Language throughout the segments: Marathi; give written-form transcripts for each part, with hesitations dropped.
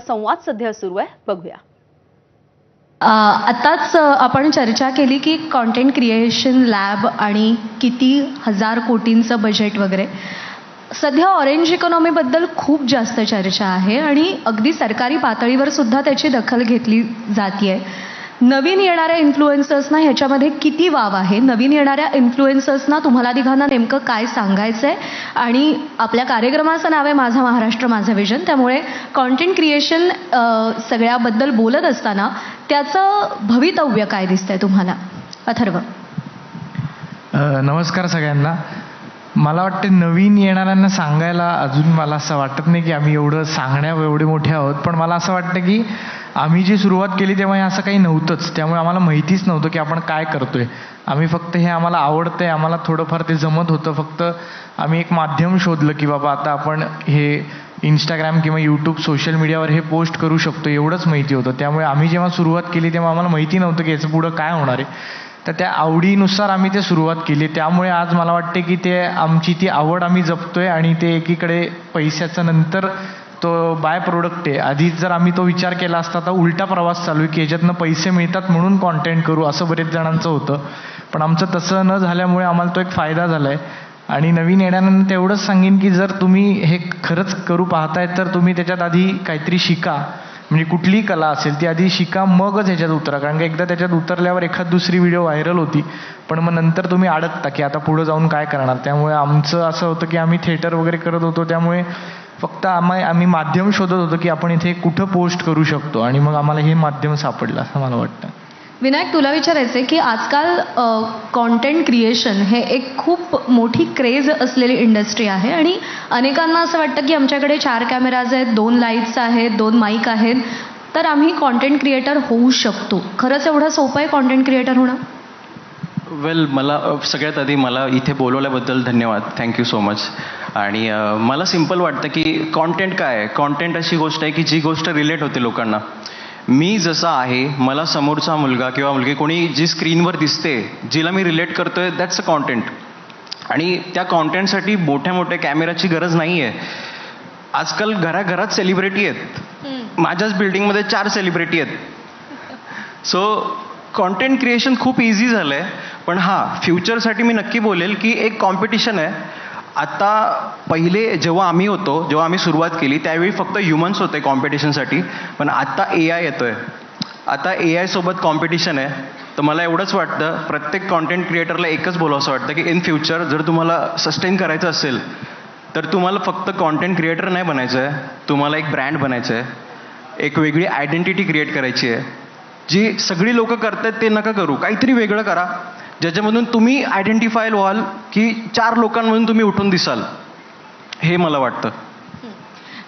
संवाद सध्या सुरू आहे, बघूया. आताच आपण चर्चा केली की कंटेंट क्रिएशन लॅब आणि किती हजार कोटींचं बजेट वगैरे. सध्या ऑरेंज इकॉनॉमीबद्दल खूप जास्त चर्चा आहे आणि अगदी सरकारी पातळीवर सुद्धा त्याची दखल घेतली जातीये. नवीन येणाऱ्या इन्फ्लुएन्सर्सना ह्याच्यामध्ये किती वाव आहे? नवीन येणाऱ्या इन्फ्लुएन्सर्सना तुम्हाला तिघांना नेमकं काय सांगायचंय? आणि आपल्या कार्यक्रमाचं नाव आहे माझा महाराष्ट्र माझं विजन, त्यामुळे कंटेंट क्रिएशन सगळ्याबद्दल बोलत असताना त्याचं भवितव्य काय दिसतंय तुम्हाला? अथर्व. नमस्कार सगळ्यांना. मला वाटते नवीन येणाऱ्यांना सांगायला अजून मला असं वाटत नाही की आम्ही एवढे मोठे आहोत, पण मला असं वाटतं की आम्ही जी सुरुवात केली तेव्हा हे असं काही नव्हतंच, त्यामुळे आम्हाला माहितीच नव्हतं की आपण काय करतोय. आम्ही फक्त हे आम्हाला आवडतंय, आम्हाला थोडंफार ते जमत होतं, फक्त आम्ही एक माध्यम शोधलं की बाबा आता आपण हे इंस्टाग्राम किंवा यूट्यूब सोशल मीडियावर हे पोस्ट करू शकतो, एवढंच माहिती होतं. त्यामुळे आम्ही जेव्हा सुरुवात केली तेव्हा आम्हाला माहिती नव्हतं की याचं पुढं काय होणार आहे. तर त्या आवडीनुसार आम्ही ते सुरुवात केली, त्यामुळे आज मला वाटते की ते आमची ती आवड आम्ही जपतोय आणि ते एकीकडे पैशाचं नंतर तो बाय प्रोडक्ट आहे. आधी जर आम्ही तो विचार केला असता तर उलटा प्रवास चालू आहे की याच्यातनं पैसे मिळतात म्हणून कॉन्टेंट करू, असं बरेच जणांचं होतं. पण आमचं तसं न झाल्यामुळे आम्हाला तो एक फायदा झाला आहे. आणि नवीन येण्यानंतर तेवढंच सांगेन की जर तुम्ही हे खरंच करू पाहताय तर तुम्ही त्याच्यात आधी काहीतरी शिका, म्हणजे कुठलीही कला असेल ती आधी शिका, मगच ह्याच्यात उतरा. कारण की एकदा त्याच्यात उतरल्यावर एखाद दुसरी व्हिडिओ व्हायरल होती, पण मग नंतर तुम्ही अडकता की आता पुढं जाऊन काय करणार. त्यामुळे आमचं असं होतं की आम्ही थिएटर वगैरे करत होतो, त्यामुळे फक्त आम्ही माध्यम शोधत होतो की आपण इथे कुठं पोस्ट करू शकतो, आणि मग आम्हाला हे माध्यम सापडलं असं मला वाटतं. विनायक, तुला विचारायचं आहे की आजकाल कॉन्टेंट क्रिएशन हे एक खूप मोठी क्रेज असलेली इंडस्ट्री आहे आणि अनेकांना असं वाटतं की आमच्याकडे 4 कॅमेराज आहेत, 2 लाईट्स आहेत, 2 माईक आहेत, तर आम्ही कॉन्टेंट क्रिएटर होऊ शकतो. खरंच एवढं सोपं आहे कॉन्टेंट क्रिएटर होणं? वेल, मला सगळ्यात आधी मला इथे बोलवल्याबद्दल धन्यवाद, थँक्यू सो मच. आणि मला सिम्पल वाटतं की कॉन्टेंट काय आहे. कॉन्टेंट अशी गोष्ट आहे की जी गोष्ट रिलेट होते लोकांना. मी जसा आहे, मला समोरचा मुलगा किंवा मुलगी कोणी जी स्क्रीनवर दिसते, जिला मी रिलेट करतोय, दॅट्स अ कॉन्टेंट. आणि त्या कॉन्टेंटसाठी मोठ्या मोठ्या कॅमेराची गरज नाही आहे. आजकाल घराघरात सेलिब्रिटी आहेत. माझ्याच बिल्डिंगमध्ये 4 सेलिब्रिटी आहेत. सो कॉन्टेंट क्रिएशन खूप इझी झालं आहे. पण हां, फ्युचरसाठी मी नक्की बोलेल की एक कॉम्पिटिशन आहे. आता पहिले जेव्हा आम्ही सुरुवात केली त्यावेळी फक्त ह्युमन्स होते कॉम्पिटिशनसाठी, पण आता AI येतोय. आता AI सोबत कॉम्पिटिशन आहे. तर मला एवढंच वाटतं, प्रत्येक कॉन्टेंट क्रिएटरला एकच बोलावंसं वाटतं की इन फ्युचर जर तुम्हाला सस्टेन करायचं असेल तर तुम्हाला फक्त कॉन्टेंट क्रिएटर नाही बनायचं आहे, तुम्हाला एक ब्रँड बनायचं आहे, एक वेगळी आयडेंटिटी क्रिएट करायची आहे. जी सगळी लोकं करतात ते नका करू, काहीतरी वेगळं करा ज्याच्यामधून तुम्ही आयडेंटिफाय व्हाल की 4 लोकांमधून तुम्ही उठून दिसाल. हे मला वाटतं.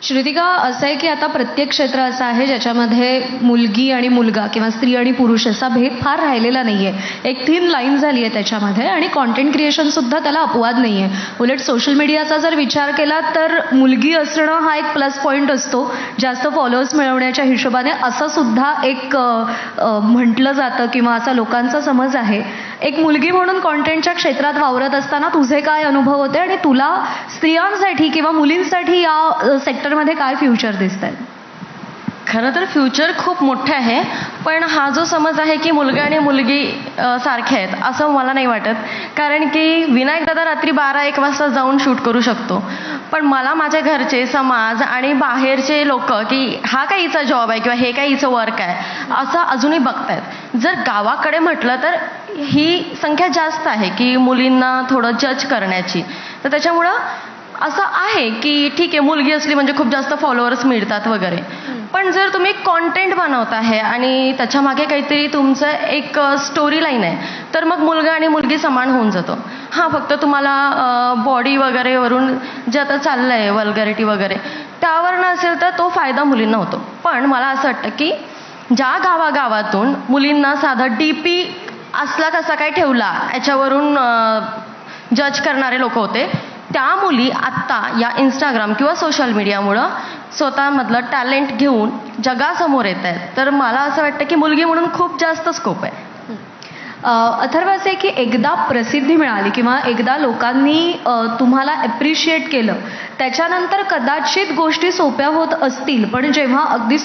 श्रुतिका, असं आहे की आता प्रत्येक क्षेत्र असं आहे ज्याच्यामध्ये मुलगी आणि मुलगा किंवा स्त्री आणि पुरुष असा भेद फार राहिलेला नाहीये. एक थिन लाईन झाली आहे त्याच्यामध्ये, आणि कॉन्टेंट क्रिएशन सुद्धा त्याला अपवाद नाहीये. उलट सोशल मीडियाचा जर विचार केला तर मुलगी असणं हा एक प्लस पॉईंट असतो, जास्त फॉलोअर्स मिळवण्याच्या हिशोबाने, असं सुद्धा एक म्हटलं जातं किंवा असा लोकांचा समज आहे. एक मुलगी म्हणून कॉन्टेंटच्या क्षेत्रात वावरत असताना तुझे काय अनुभव होते, आणि तुला स्त्रियांसाठी किंवा मुलींसाठी या सेक्टरमध्ये काय फ्युचर दिसत आहे? खरं तर फ्युचर खूप मोठं आहे, पण हा जो समज आहे की मुलगा आणि मुलगी सारखे आहेत असं मला नाही वाटत. कारण की विनायक दादा रात्री 12-1 वाजता जाऊन शूट करू शकतो, पण मला माझ्या घरचे, समाज आणि बाहेरचे लोक की हा काय हिचा जॉब आहे किंवा हे काय हिचं वर्क आहे असं अजूनही बघतायत. जर गावाकडे म्हटलं तर ही संख्या जास्त आहे की मुलींना थोडं जज करण्याची. तर त्याच्यामुळं असं आहे की ठीक आहे, मुलगी असली म्हणजे खूप जास्त फॉलोअर्स मिळतात वगैरे, पण जर तुम्ही कॉन्टेंट बनवत आहे आणि त्याच्यामागे काहीतरी तुमचं एक स्टोरी लाईन आहे तर मग मुलगा आणि मुलगी समान होऊन जातो. हां, फक्त तुम्हाला बॉडी वगैरेवरून जे आता चाललं आहे वल्गॅरिटी वगैरे त्यावर नसेल तर तो फायदा मुलींना होतो. पण मला असं वाटतं की ज्या गावागावातून मुलींना साधा DP असला कसा काय ठेवला याच्यावरून जज करणारे लोक होते, त्या मुली आत्ता या इंस्टाग्राम किंवा सोशल मीडियामुळं स्वतःमधलं टॅलेंट घेऊन जगासमोर येत आहेत. तर मला असं वाटतं की मुलगी म्हणून खूप जास्त स्कोप आहे. अथर्व, असे की एकदा प्रसिद्धी मिळाली किंवा एकदा लोकांनी तुम्हाला ॲप्रिशिएट केलं, त्याच्यानंतर कदाचित गोष्टी सोप्या होत असतील, पण जेव्हा अगदी